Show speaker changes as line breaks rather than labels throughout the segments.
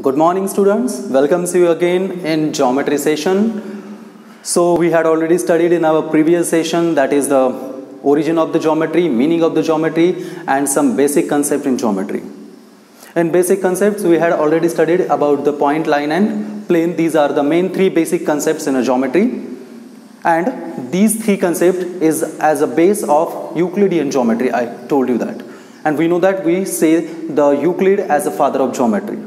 Good morning students, welcome to you again in geometry session. So we had already studied in our previous session, that is the origin of the geometry, meaning of the geometry and some basic concept in geometry. In basic concepts we had already studied about the point, line and plane. These are the main three basic concepts in a geometry, and these three concepts is as a base of Euclidean geometry. I told you that, and we know that we say the Euclid as a father of geometry.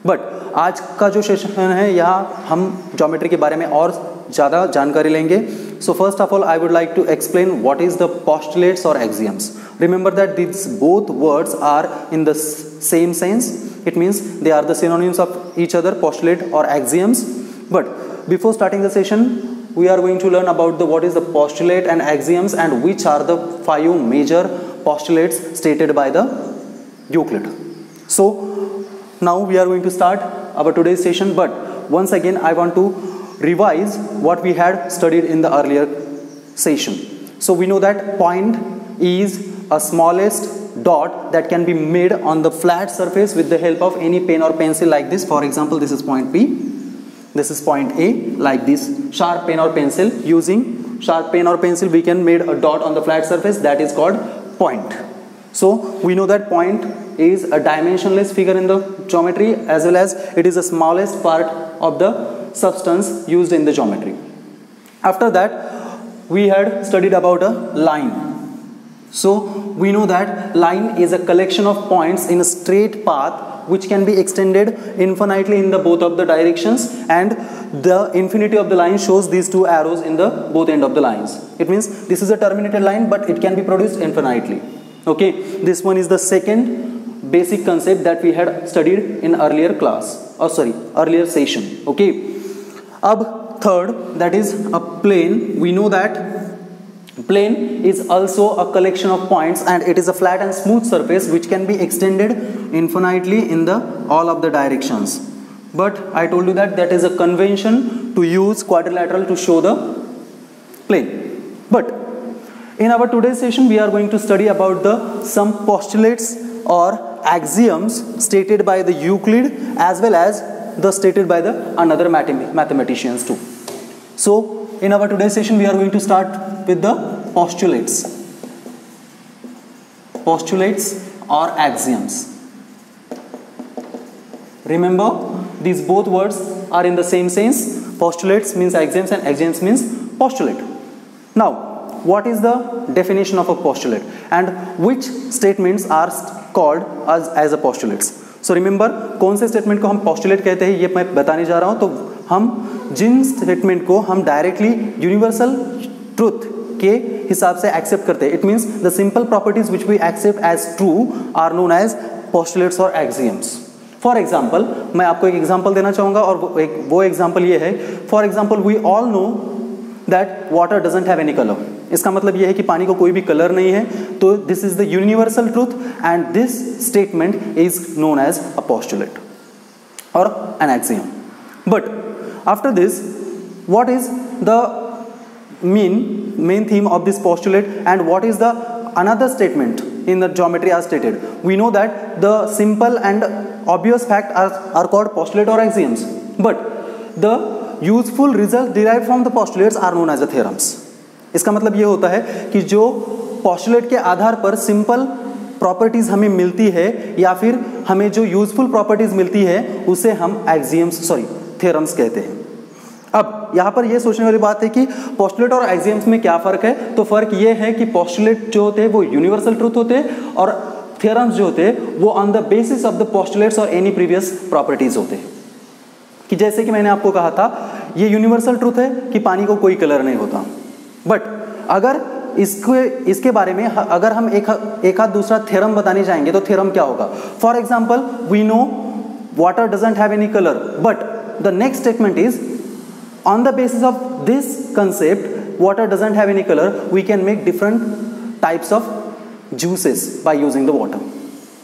But आज का जो session है यहाँ हम geometry के बारे में और ज़्यादा जानकारी लेंगे. So first of all I would like to explain what is the postulates और axioms. Remember that this both words are in the same sense. It means they are the synonyms of each other, postulate और axioms. But before starting the session we are going to learn about what is the postulate and axioms and which are the 5 major postulates stated by the Euclid. So now we are going to start our today's session, but once again I want to revise what we had studied in the earlier session. So we know that point is a smallest dot that can be made on the flat surface with the help of any pen or pencil like this. For example, this is point P, this is point A, like this sharp pen or pencil. Using sharp pen or pencil we can make a dot on the flat surface, that is called point. So we know that point is a dimensionless figure in the geometry, as well as it is the smallest part of the substance used in the geometry. After that we had studied about a line. So we know that line is a collection of points in a straight path which can be extended infinitely in the both of the directions, and the infinity of the line shows these two arrows in the both end of the lines. It means this is a terminated line, but it can be produced infinitely. Okay, this one is the second basic concept that we had studied in earlier class, earlier session. Okay, अब third, that is a plane. We know that plane is also a collection of points, and it is a flat and smooth surface which can be extended infinitely in the all of the directions. But I told you that that is a convention to use quadrilateral to show the plane. But in our today's session we are going to study about the some postulates or axioms stated by the Euclid, as well as the stated by the another mathematicians too. So in our today's session we are going to start with the postulates or axioms. Remember, these both words are in the same sense. Postulates means axioms and axioms means postulate. Now what is the definition of a postulate and which statements are called as a postulates? So remember, कौन से statement को हम postulate कहते हैं ये मैं बताने जा रहा हूँ. तो हम जिन स्टेटमेंट को हम डायरेक्टली यूनिवर्सल ट्रूथ के हिसाब से एक्सेप्ट करते हैं, it means the simple properties which we accept as true are known as postulates और एक्सियम्स. फॉर एग्जाम्पल, मैं आपको एक एग्जाम्पल देना चाहूँगा, और वो एग्जाम्पल ये है. For example, we all know that water doesn't have any colour. इसका मतलब ये है कि पानी को कोई भी कलर नहीं है. तो this is the universal truth and this statement is known as a postulate और an axiom. But after this, what is the main theme of this postulate, and what is the another statement in the geometry as stated? We know that the simple and obvious fact are called postulate or axioms, but the useful results derived from the postulates are known as the theorems. इसका मतलब ये होता है कि जो postulate के आधार पर simple properties हमें मिलती है या फिर हमें जो यूजफुल प्रॉपर्टीज मिलती है उसे हम थ्योरम्स कहते हैं. अब यहाँ पर ये सोचने वाली बात है कि पोस्टुलेट और एक्सियम्स में क्या फ़र्क है. तो फ़र्क ये है कि पोस्टुलेट जो होते हैं वो यूनिवर्सल ट्रूथ होते हैं, और थ्योरम्स जो होते हैं वो on the basis of the postulates और एनी प्रीवियस प्रॉपर्टीज होते हैं. कि जैसे कि मैंने आपको कहा था, ये यूनिवर्सल ट्रूथ है कि पानी को कोई कलर नहीं होता. बट अगर इसके बारे में अगर हम एक आध दूसरा थ्योरम बताने जाएंगे तो थ्योरम क्या होगा. For example, we know water doesn't have any colour, but the next statement is, on the basis of this concept water doesn't have any color, we can make different types of juices by using the water.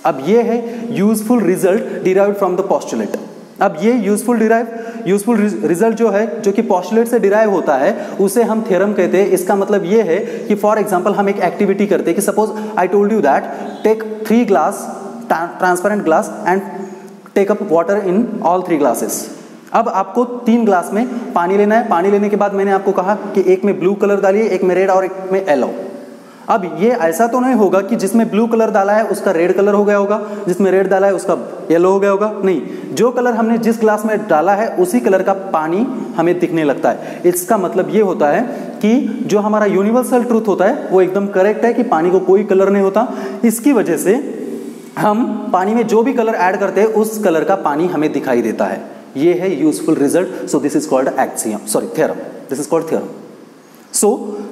अब ये है useful result derived from the postulate. अब ये useful result जो है, जो कि postulate से derive होता है, उसे हम theorem कहते हैं. इसका मतलब ये है कि for example हम एक activity करते हैं कि suppose I told you that take 3 glass transparent glass and take up water in all 3 glasses. अब आपको 3 ग्लास में पानी लेना है। पानी लेने के बाद मैंने आपको कहा कि एक में ब्लू कलर डालिए, एक में रेड और एक में येलो। अब ये ऐसा तो नहीं होगा कि जिसमें ब्लू कलर डाला है उसका रेड कलर हो गया होगा, जिसमें रेड डाला है उसका येलो हो गया होगा, नहीं, जो कलर हमने जिस ग्लास में डाला है उसी कलर का पानी हमें दिखने लगता है। इसका मतलब ये होता है कि जो हमारा यूनिवर्सल ट्रूथ होता है वो एकदम करेक्ट है कि पानी को कोई कलर नहीं होता। इसकी वजह से हम पानी में जो भी कलर ऐड करते हैं उस कलर का पानी हमें दिखाई देता है। ये है useful result. So this is called axiom, sorry theorem, this is called theorem. So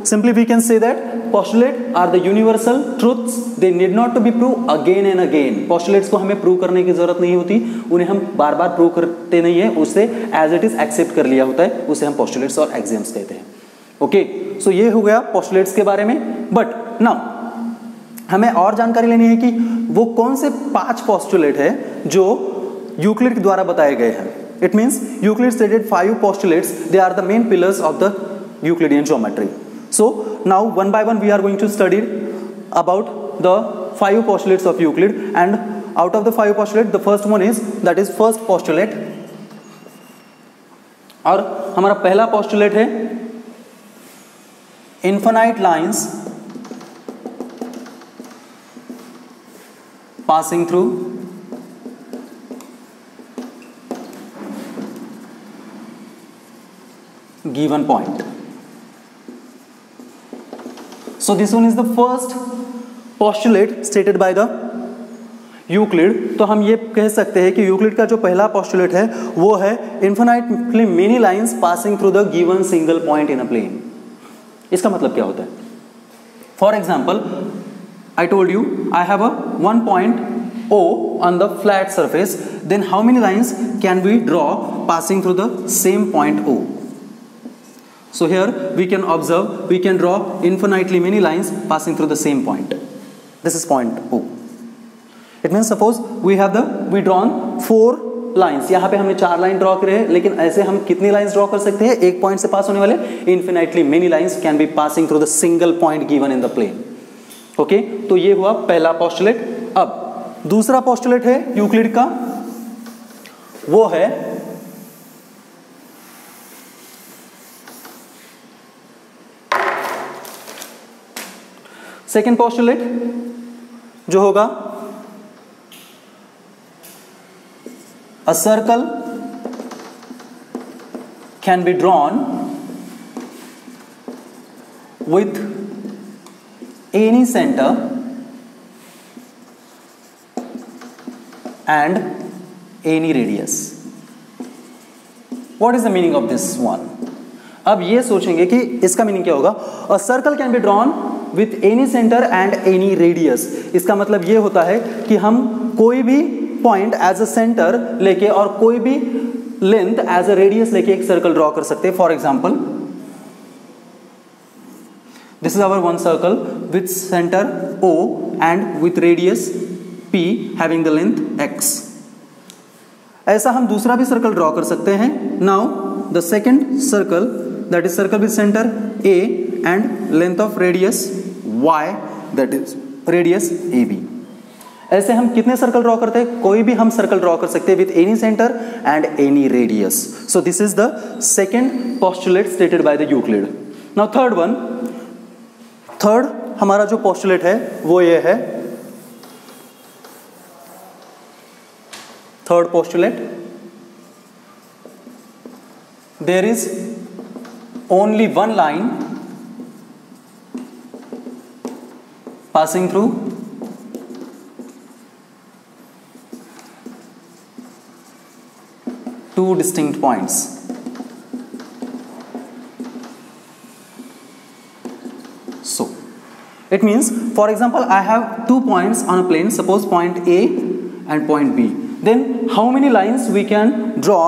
simply we can say that postulate are the universal truths, they need not to be proved again and again। postulates को हमें prove करने की जरूरत नहीं होती, उन्हें हम बार बार prove करते नहीं है, उससे एज इट इज एक्सेप्ट कर लिया होता है, उसे हम postulates और axioms कहते हैं। ओके, सो ये हो गया postulates के बारे में। बट नाउ हमें और जानकारी लेनी है कि वो कौन से 5 postulate है जो यूक्लिड द्वारा बताए गए हैं। It means Euclid stated 5 postulates, they are the main pillars of the Euclidean geometry. So now one by one we are going to study about the 5 postulates of Euclid, and out of the 5 postulates the first one is, that is first postulate, और हमारा पहला postulate है infinite lines passing through given point। So this one is the first postulate stated by the Euclid। तो हम ये कह सकते हैं कि यूक्लिड का जो पहला postulate है वो है infinitely many lines passing through the given single point in a plane। इसका मतलब क्या होता है? For example, I told you I have a one point O on the flat surface, then how many lines can we draw passing through the same point O? So here we can observe, we can draw infinitely many lines passing through the same point. This is point O। It means suppose we drawn 4 lines। यहाँ पे हमने 4 line draw करे हैं, लेकिन ऐसे हम कितनी lines draw कर सकते हैं एक पॉइंट से पास होने वाले? infinitely many lines can be passing through the single point given in the plane। Okay, तो ये हुआ पहला postulate। अब दूसरा postulate है यूक्लिड का, वो है सेकेंड postulate जो होगा a circle can be drawn with any center and any radius। What is the meaning of this one? अब ये सोचेंगे कि इसका मीनिंग क्या होगा। a circle can be drawn with any center and any radius। इसका मतलब ये होता है कि हम कोई भी पॉइंट एज अ सेंटर लेके और कोई भी लेंथ एज अ रेडियस लेके एक सर्कल ड्रॉ कर सकते हैं। For example, this is hour one circle with centre O and with radius P having the length x। ऐसा हम दूसरा भी सर्कल ड्रॉ कर सकते हैं। Now the second circle, that is circle with centre A and length of radius y, that is radius AB। ऐसे हम कितने सर्कल ड्रॉ करते हैं? कोई भी हम सर्कल ड्रॉ कर सकते हैं with any centre and any radius. So this is the second postulate stated by the Euclid. Now third one, third हमारा जो postulate है वो ये है, third postulate, there is only one line passing through two distinct points। So it means, for example, I have 2 points on a plane, suppose point A and point B, then how many lines we can draw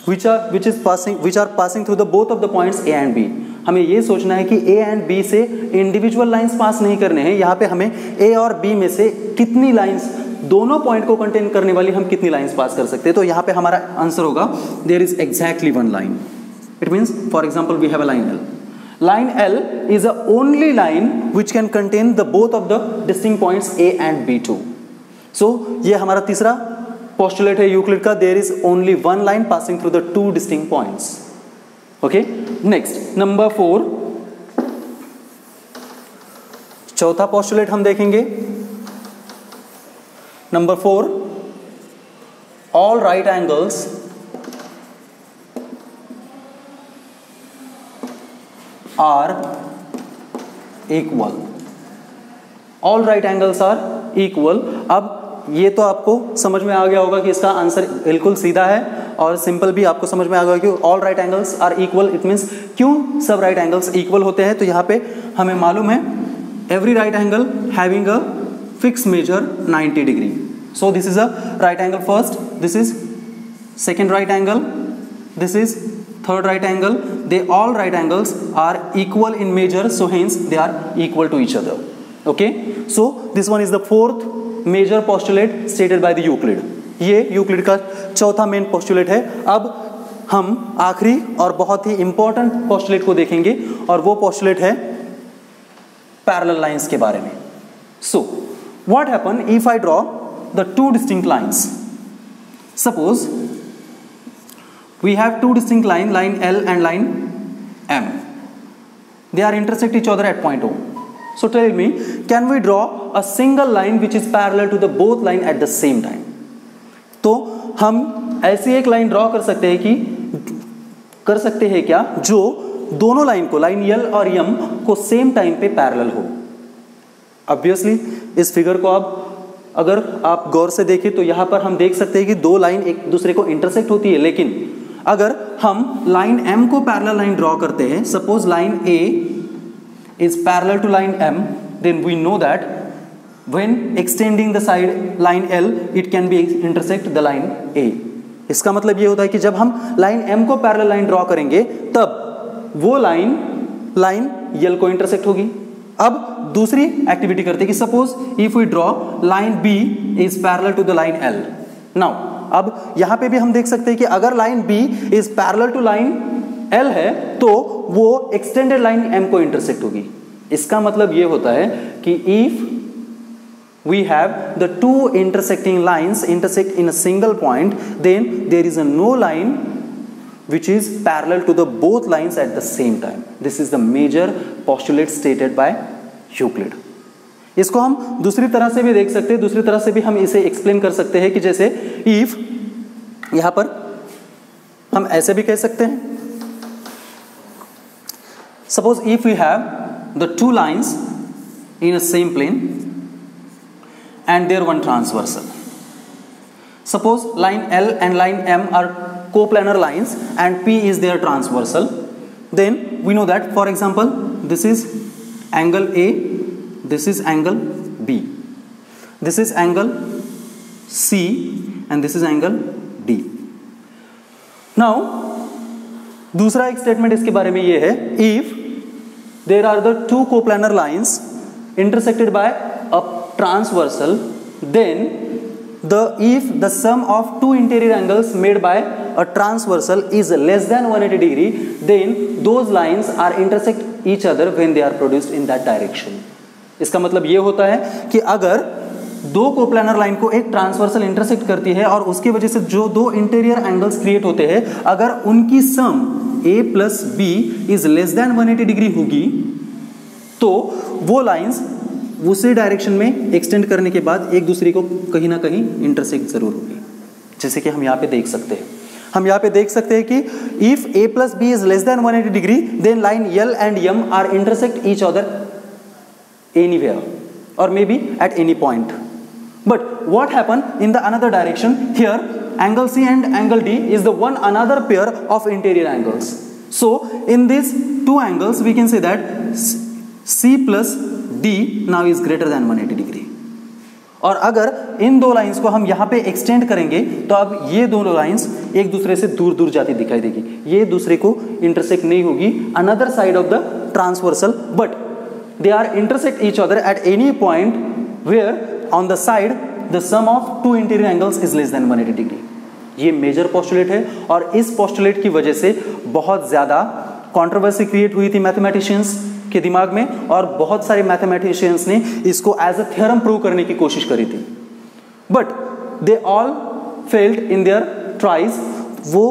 which are passing through the both of the points A and B। हमें ये सोचना है कि A and B से individual lines pass नहीं करने हैं, यहाँ पे हमें A और B में से कितनी लाइंस, दोनों पॉइंट को कंटेन करने वाली हम कितनी लाइंस पास कर सकते हैं। तो यहाँ पे हमारा आंसर होगा there is exactly one line. It means, for example, we have a line L। Line L is a only line which can contain the both of the distinct points A and B too. So ये हमारा तीसरा postulate है Euclid का, there is only one line passing through the two distinct points. Okay, next number 4, चौथा postulate हम देखेंगे. Number 4, all right angles are equal. All right angles are equal. अब ये तो आपको समझ में आ गया होगा कि इसका आंसर बिल्कुल सीधा है, और सिंपल भी आपको समझ में आ गया कि all right angles are equal. It means क्यों सब राइट एंगल्स इक्वल होते हैं. तो यहाँ पे हमें मालूम है every right angle having a fix measure 90 degree. So this is a right angle first, this is second right angle, this is third right angle. They all right angles are equal in measure, so hence they are equal to each other. Okay, so this one is the fourth major postulate stated by the Euclid. ये Euclid का चौथा main postulate है. अब हम आखिरी और बहुत ही important postulate को देखेंगे, और वो पोस्टुलेट है पैरेलल लाइंस के बारे में. So what happen if I draw the two distinct lines. Suppose we have two distinct line L and line M. They are intersect each other at point O. So tell me, can we draw a single line which is parallel to the both line at the same time? तो हम ऐसी एक line draw कर सकते हैं क्या जो दोनों लाइन को, लाइन L और M को सेम टाइम पे पैरेलल हो. ऑब्वियसली इस फिगर को आप अगर आप गौर से देखें तो यहाँ पर हम देख सकते हैं कि दो लाइन एक दूसरे को इंटरसेक्ट होती है, लेकिन अगर हम लाइन M को पैरेलल लाइन ड्रॉ करते हैं, suppose line A is parallel to line M, then we know that when extending the side line L, it can be intersect the line A. इसका मतलब ये होता है कि जब हम लाइन M को पैरेलल लाइन ड्रॉ करेंगे तब वो लाइन L को इंटरसेक्ट होगी. अब दूसरी एक्टिविटी करते हैं कि suppose if we draw line B is parallel to the line L. Now अब यहां पे भी हम देख सकते हैं कि अगर line B is parallel to line L है तो वो एक्सटेंडेड लाइन M को इंटरसेक्ट होगी. इसका मतलब ये होता है कि if we have the two intersecting lines intersect in a single point, then there is a no line which is parallel to the both lines at the same time. This is the major postulate stated by Euclid. इसको हम दूसरी तरह से भी देख सकते हैं, दूसरी तरह से भी हम इसे एक्सप्लेन कर सकते हैं कि जैसे इफ, यहां पर हम ऐसे भी कह सकते हैं, suppose if we have the two lines in a same plane and there one transversal. Suppose line L and line M are coplanar lines and P is their transversal. Then we know that, for example, this is angle A, this is angle B, this is angle C, and this is angle D. Now दूसरा एक statement इसके बारे में ये है, if there are the two coplanar lines intersected by a transversal, then if the sum of two interior angles made by a transversal is less than 180 degree, then those lines are intersect each other when they are produced in that direction. इसका मतलब ये होता है कि अगर दो coplanar line को एक ट्रांसवर्सल इंटरसेक्ट करती है और उसकी वजह से जो दो इंटीरियर एंगल्स क्रिएट होते हैं, अगर उनकी सम a plus b is less than 180 degree होगी, तो वो लाइंस उसी डायरेक्शन में एक्सटेंड करने के बाद एक दूसरे को कहीं ना कहीं इंटरसेक्ट जरूर होगी. जैसे कि हम यहाँ पे देख सकते हैं, हम यहाँ पे देख सकते हैं कि if a plus b is less than 180 degree, then line L and M are intersect each other anywhere or maybe at any point. But what happened in the another direction? Here angle C and angle D is the one another pair of interior angles. So in these two angles we can say that C plus D now is greater than 180 degree. और अगर इन दो lines को हम यहाँ पे extend करेंगे तो अब ये दोनों लाइंस एक दूसरे से दूर दूर जाती दिखाई देगी, ये दूसरे को इंटरसेक्ट नहीं होगी another side of the transversal, but they are intersect each other at any point where on the side the sum of two interior angles is less than 180 degree. ये मेजर पोस्टुलेट है और इस postulate की वजह से बहुत ज़्यादा controversy create हुई थी मैथमेटिशियंस के दिमाग में, और बहुत सारे मैथमेटिशियंस ने इसको एज अ थ्योरम प्रूव करने की कोशिश करी थी, but they all failed in their tries, वो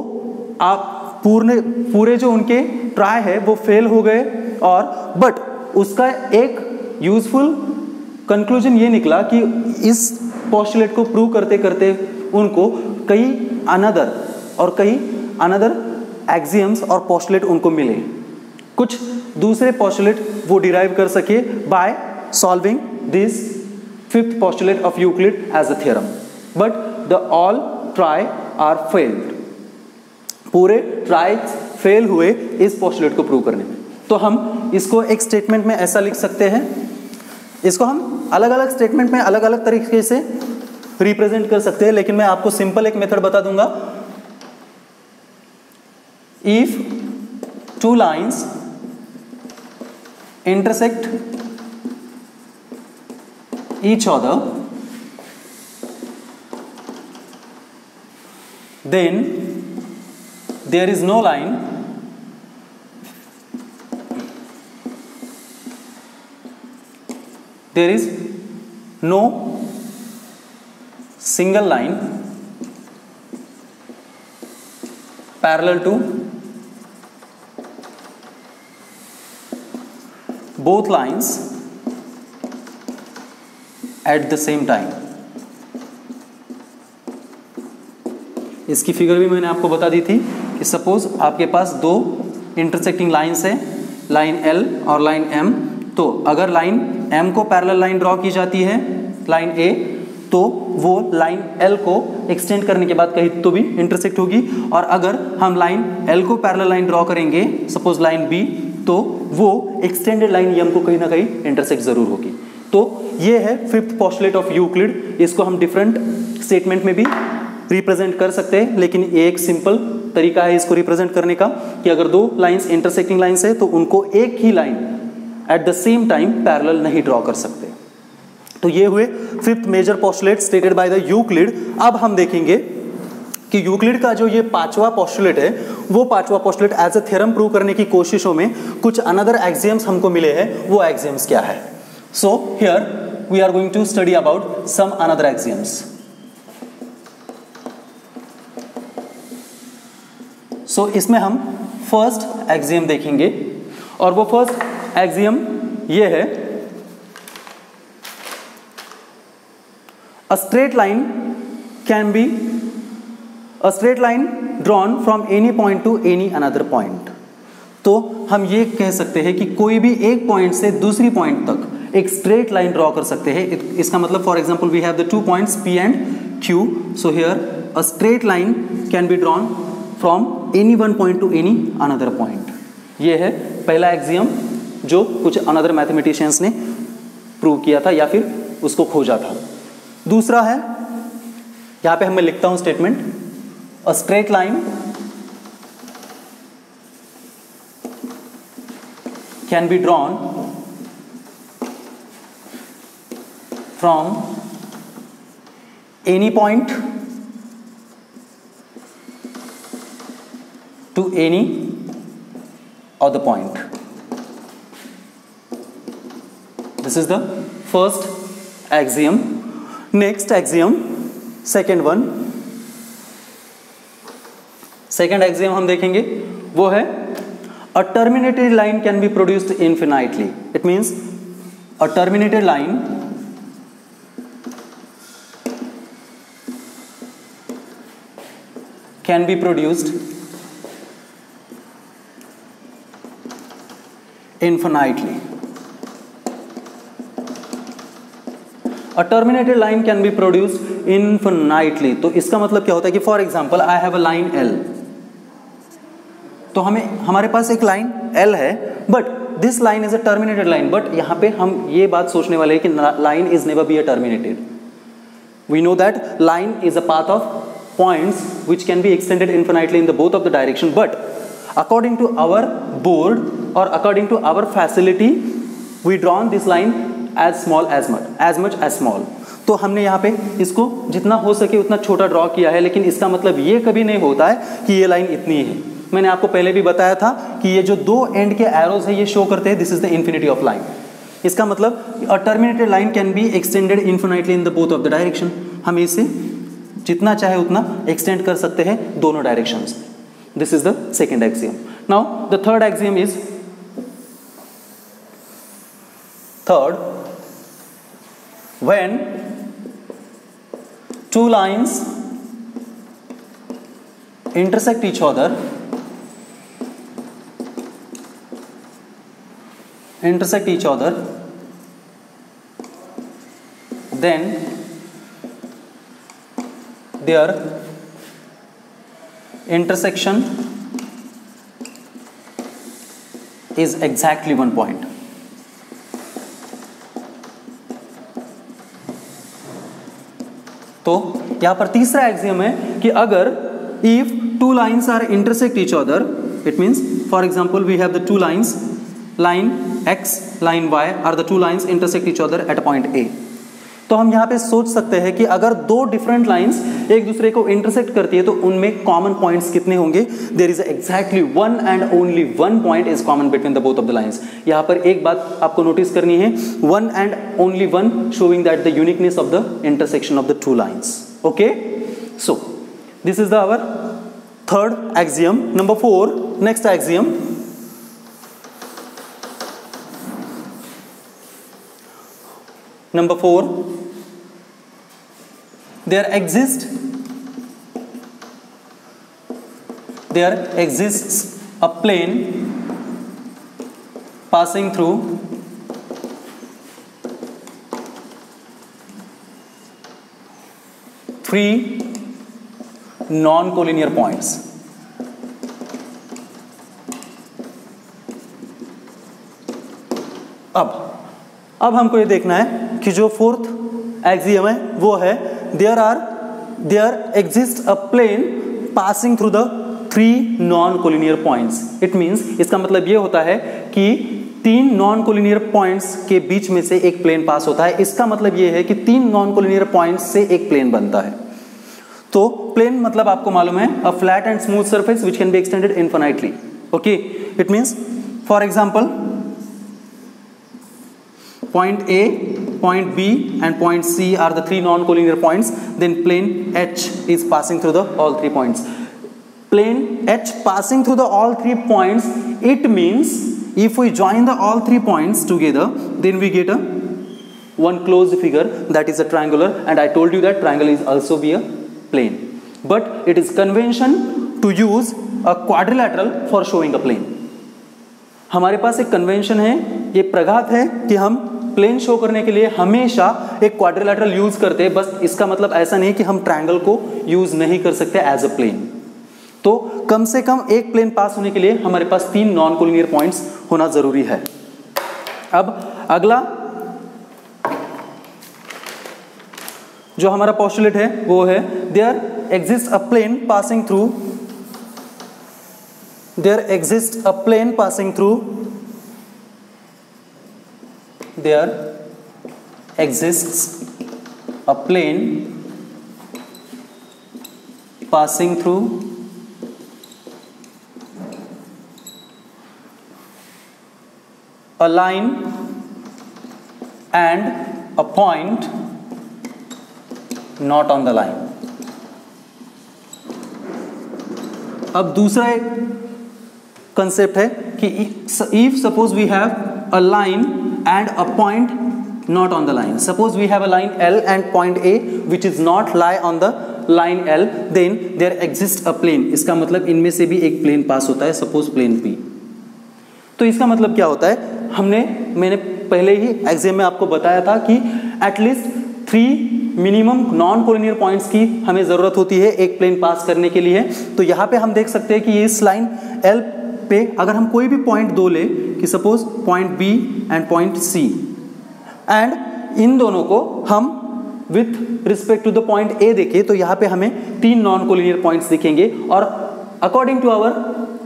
आप पूरे जो उनके ट्राई है वो फेल हो गए, और बट उसका एक यूजफुल कंक्लूजन ये निकला कि इस पोस्टुलेट को प्रूव करते करते उनको कई अनदर एक्सियम्स और पोस्टुलेट उनको मिले, कुछ दूसरे पोस्टुलेट वो डिराइव कर सके by solving this fifth postulate of Euclid as a theorem, but the all try are failed, पूरे ट्राई फेल हुए इस पोस्टुलेट को प्रूव करने में। तो हम इसको एक स्टेटमेंट में ऐसा लिख सकते हैं, इसको हम अलग अलग स्टेटमेंट में अलग अलग तरीके से रिप्रेजेंट कर सकते हैं, लेकिन मैं आपको सिंपल एक मेथड बता दूंगा। If two lines intersect each other, then there is no line single line parallel to both lines at the same time। इसकी फिगर भी मैंने आपको बता दी थी कि सपोज आपके पास दो इंटरसेक्टिंग लाइन्स है, लाइन L और लाइन M, तो अगर लाइन M को पैरेलल लाइन ड्रॉ की जाती है लाइन A, तो वो लाइन L को एक्सटेंड करने के बाद कहीं तो भी इंटरसेक्ट होगी, और अगर हम लाइन L को पैरेलल लाइन ड्रॉ करेंगे सपोज लाइन B, तो वो एक्सटेंडेड लाइन M को कहीं ना कहीं इंटरसेक्ट जरूर होगी। तो ये है फिफ्थ पोस्टुलेट ऑफ यूक्लिड, इसको हम डिफरेंट स्टेटमेंट में भी रिप्रेजेंट कर सकते हैं, लेकिन ये एक सिंपल तरीका है इसको रिप्रेजेंट करने का कि अगर दो लाइंस इंटरसेक्टिंग लाइंस है तो उनको एक ही line at the same time parallel नहीं ड्रॉ कर सकते। तो ये हुए fifth major postulate stated by the Euclid. अब हम देखेंगे कि यूक्लिड का जो ये पांचवा पोस्टुलेट है, वो पांचवा postulate as a theorem prove करने की कोशिशों में कुछ अनदर एक्सियम्स हमको मिले हैं, वो एक्सियम्स क्या है। So here we are going to study about some another axioms. So इसमें हम फर्स्ट एक्सियम देखेंगे, और वो फर्स्ट एक्सियम ये है, a straight line can be a straight line drawn from any point to any another point। तो हम ये कह सकते हैं कि कोई भी एक पॉइंट से दूसरी पॉइंट तक एक स्ट्रेट लाइन ड्रॉ कर सकते हैं। इसका मतलब for example we have the two points P and Q, so here a straight line can be drawn from any one point to any another point. ये है पहला एक्सियम जो कुछ अनदर मैथमेटिशियंस ने प्रूव किया था या फिर उसको खोजा था। दूसरा है, यहां पे मैं लिखता हूं statement, a straight line can be drawn from any point to any other point। This is the first axiom। Next axiom, second one, second axiom हम देखेंगे, वो है a terminated line can be produced infinitely। It means a terminated line can be produced infinitely। A terminated line can be produced infinitely। तो इसका मतलब क्या होता है कि for example I have a line L, तो हमारे पास एक लाइन L है, but this line is a terminated line. बट यहाँ पे हम ये बात सोचने वाले हैं कि line is never be a terminated. We know that line is a path of points which can be extended infinitely in the both of the direction, but according to our board or according to our facility we drawn this line as much as small। तो हमने यहाँ पे इसको जितना हो सके उतना छोटा ड्रॉ किया है, लेकिन इसका मतलब ये कभी नहीं होता है कि ये लाइन इतनी है। मैंने आपको पहले भी बताया था कि ये जो दो एंड के एरोज है ये शो करते हैं this is the infinity of line. इसका मतलब a terminated line can be extended infinitely in the both of the direction. हमें इसे जितना चाहे उतना एक्सटेंड कर सकते हैं दोनों डायरेक्शंस में. This is the second axiom. Now the third axiom is when two lines intersect each other, then their intersection is exactly one point. तो यहां पर तीसरा एक्सियम है कि अगर if two lines are intersect each other, it means for example we have the two lines, line x, line y are the two lines intersect each other at point A. तो हम यहाँ पे सोच सकते हैं कि अगर दो डिफरेंट लाइन्स एक दूसरे को इंटरसेक्ट करती है तो उनमें कॉमन पॉइंट्स कितने होंगे. There is exactly one and only one point is common between the both of the lines. यहाँ पर एक बात आपको नोटिस करनी है, one and only one, showing that the uniqueness of the intersection of the two lines. Okay, so this is the our third axiom. Number 4, next axiom. Number 4, there exists a plane passing through three non-collinear points. अब हमको ये देखना है कि जो fourth axiom है वो है there exist a plane passing through the three non collinear points. It means, इसका मतलब ये होता है कि तीन नॉन कोलिनियर पॉइंट्स के बीच में से एक प्लेन पास होता है. इसका मतलब ये है कि तीन नॉन कोलिनियर पॉइंट्स से एक प्लेन बनता है. तो प्लेन मतलब आपको मालूम है a flat and smooth surface which can be extended infinitely. Okay, it means for example point A, point B and point C are the three non-collinear points. Then plane H is passing through the all three points. Plane H passing through the all three points, it means if we join the all three points together, then we get a one closed figure that is a triangular. And I told you that triangle is also be a plane. But it is convention to use a quadrilateral for showing a plane. हमारे पास एक convention है, ये प्रघात है कि हम plane show करने के लिए हमेशा एक क्वाड्रिलेटरल यूज करते हैं. बस इसका मतलब ऐसा नहीं कि हम ट्रायंगल को यूज नहीं कर सकते एज अ प्लेन. तो कम से कम एक प्लेन पास होने के लिए हमारे पास तीन नॉन कोलिनियर पॉइंट्स होना जरूरी है. अब अगला जो हमारा पोस्टुलेट है वो है there exist a plane passing through there exists a plane passing through a line and a point not on the line. अब दूसरा एक कंसेप्ट है कि if suppose we have a line and a point not on the line. Suppose we have a line L and point A which is not lie on the line L, then there exists a plane. इसका मतलब इनमें से भी एक plane पास होता है, suppose plane P. तो इसका मतलब क्या होता है, मैंने पहले ही एग्जाम में आपको बताया था कि at least 3 minimum non collinear points की हमें जरूरत होती है एक प्लेन पास करने के लिए. तो यहाँ पे हम देख सकते हैं कि इस लाइन L पे अगर हम कोई भी पॉइंट दो ले कि suppose point B and point C, and इन दोनों को हम with respect to the point A देखें तो यहाँ पे हमें 3 नॉन कोलिनियर पॉइंट्स दिखेंगे. और according to our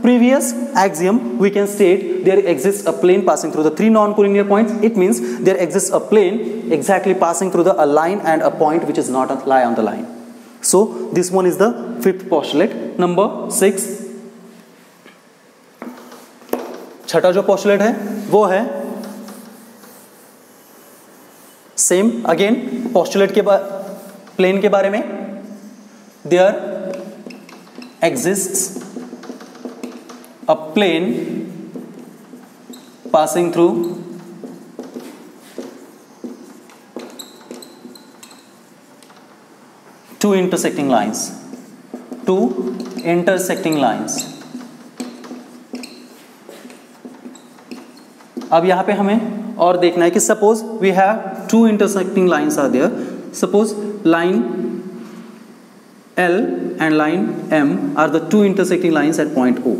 previous axiom we can state there exists a plane passing through the 3 non-collinear points. It means there exists a plane exactly passing through a line and a point which is not lie on the line. So this one is the fifth postulate. Number 6, छठा जो postulate है वो है same again postulate के plane के बारे में. there exists a plane passing through two intersecting lines. अब यहाँ पे हमें और देखना है कि suppose we have two intersecting lines are there. Suppose line L and line M are the two intersecting lines at point O.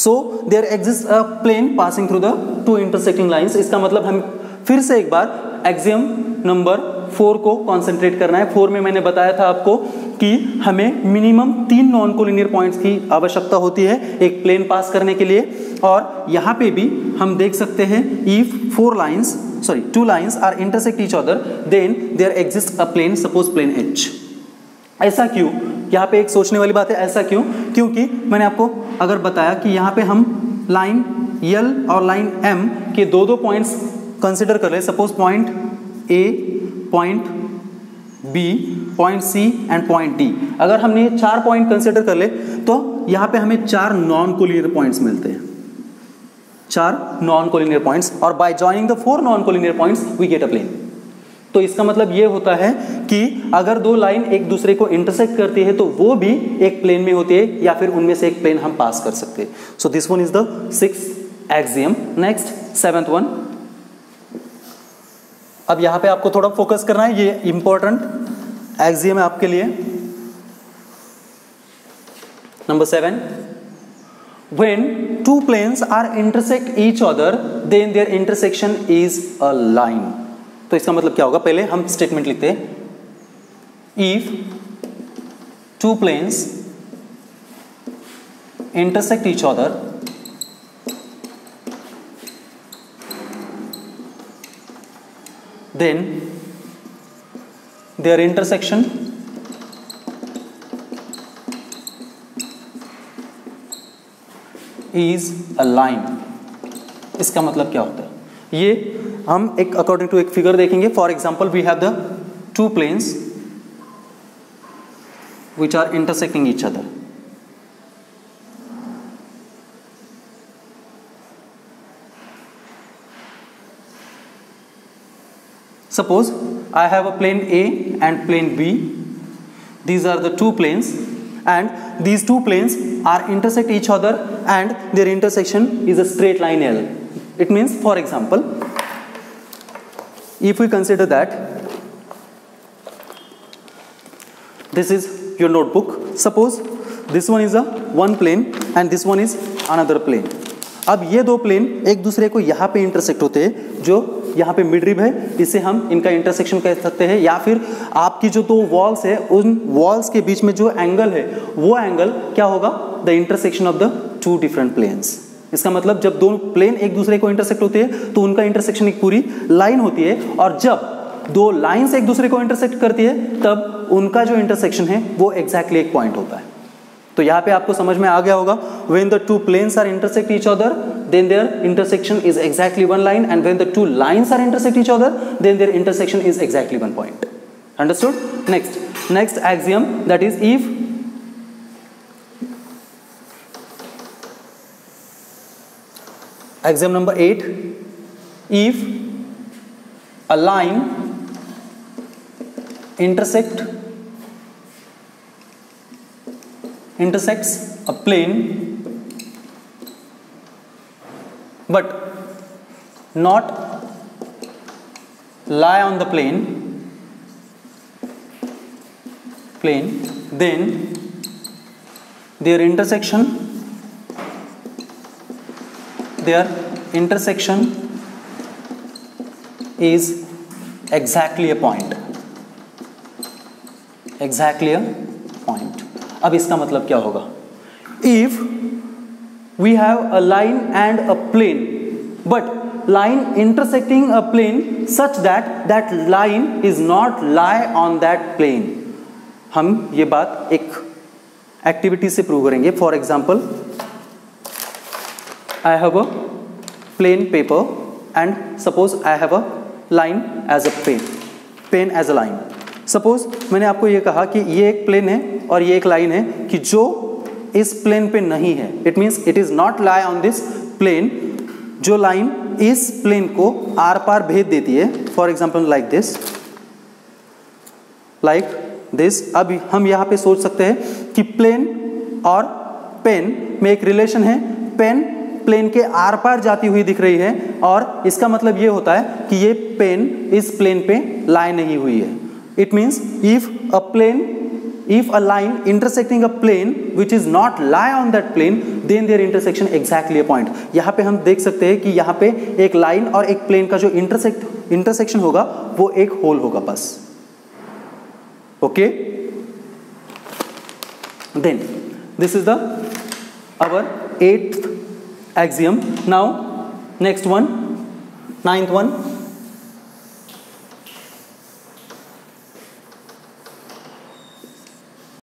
So there exists a plane passing through the two intersecting lines. इसका मतलब हम फिर से एक बार axiom number 4 को concentrate करना है. 4 में मैंने बताया था आपको कि हमें मिनिमम 3 नॉन कोलिनियर पॉइंट्स की आवश्यकता होती है एक प्लेन पास करने के लिए. और यहाँ पे भी हम देख सकते हैं if two lines are intersect each other then there exists a plane, suppose plane H. ऐसा क्यों? यहाँ पे एक सोचने वाली बात है. ऐसा क्यों? क्योंकि मैंने आपको अगर बताया कि यहाँ पे हम लाइन L और लाइन M के दो पॉइंट्स कंसिडर कर रहे हैं. Suppose point A, point B, point C and point D. अगर हमने ये 4 पॉइंट कंसिडर कर ले तो यहाँ पे हमें 4 नॉन कोलिनियर पॉइंट्स मिलते हैं. 4 नॉन कोलिनियर पॉइंट्स, और by joining the 4 non collinear points we get a plane. तो इसका मतलब ये होता है कि अगर 2 लाइन एक दूसरे को इंटरसेक्ट करती है तो वो भी एक प्लेन में होती है या फिर उनमें से एक प्लेन हम पास कर सकते हैं. So this one is the 6th axiom. Next 7th one. अब यहां पे आपको थोड़ा फोकस करना है, ये इंपॉर्टेंट एक्सियम है आपके लिए. Number 7, when two planes are intersect each other then their intersection is a line. तो इसका मतलब क्या होगा? पहले हम स्टेटमेंट लिखते हैं. If two planes intersect each other then their intersection is a line. इसका मतलब क्या होता है? ये हम एक अकॉर्डिंग टू एक फिगर देखेंगे. For example we have the 2 planes which are intersecting each other. Suppose I have a plane A and plane B. These are the 2 planes and these 2 planes are intersect each other and their intersection is a straight line L. It means, for example, if we consider that this is your notebook, suppose this one is a one plane and this one is another plane. अब ये 2 plane एक दूसरे को यहाँ पे intersect होते हैं, जो यहाँ पे मिड रिब है, इसे हम इनका इंटरसेक्शन कह सकते हैं. या फिर आपकी जो 2 वॉल्स है उन वॉल्स के बीच में जो एंगल है वो एंगल क्या होगा? The intersection of the 2 different planes. इसका मतलब जब 2 प्लेन एक दूसरे को इंटरसेक्ट होते हैं तो उनका इंटरसेक्शन एक पूरी लाइन होती है, और जब 2 लाइंस एक दूसरे को इंटरसेक्ट करती है तब उनका जो इंटरसेक्शन है वो एग्जैक्टली एक पॉइंट होता है. तो यहाँ पे आपको समझ में आ गया होगा. when the 2 planes are intersect each other then their intersection is exactly one line, and when the 2 lines are intersect each other then their intersection is exactly one point. Understood? Next axiom, that is, if axiom number 8, if a line intersects a plane but not lie on the plane, then their intersection is exactly a point. अब इसका मतलब क्या होगा? If we have a line and a plane, but line intersecting a plane such that line is not lie on that plane. हम ये बात एक activity से प्रूव करेंगे. For example, I have a plain paper and suppose I have a line as a pen as a line. Suppose मैंने आपको ये कहा कि ये एक प्लेन है और ये एक लाइन है कि जो इस प्लेन पे नहीं है, it means it is not lie on this plane, जो लाइन इस प्लेन को आर पार भेज देती है, फॉर एग्जाम्पल लाइक दिस। अब हम यहाँ पे सोच सकते हैं कि प्लेन और पेन में एक रिलेशन है, पेन प्लेन के आर पार जाती हुई दिख रही है, और इसका मतलब ये होता है कि ये पेन इस प्लेन पे लाई नहीं हुई है। It means if a line intersecting a plane which is not lie on that plane, then their intersection exactly a point। यहाँ पे हम देख सकते हैं कि यहाँ पे एक लाइन और एक प्लेन का जो इंटरसेक्शन होगा वो एक होल होगा बस। Okay, then this is the our 8th axiom। Now next one, 9th one,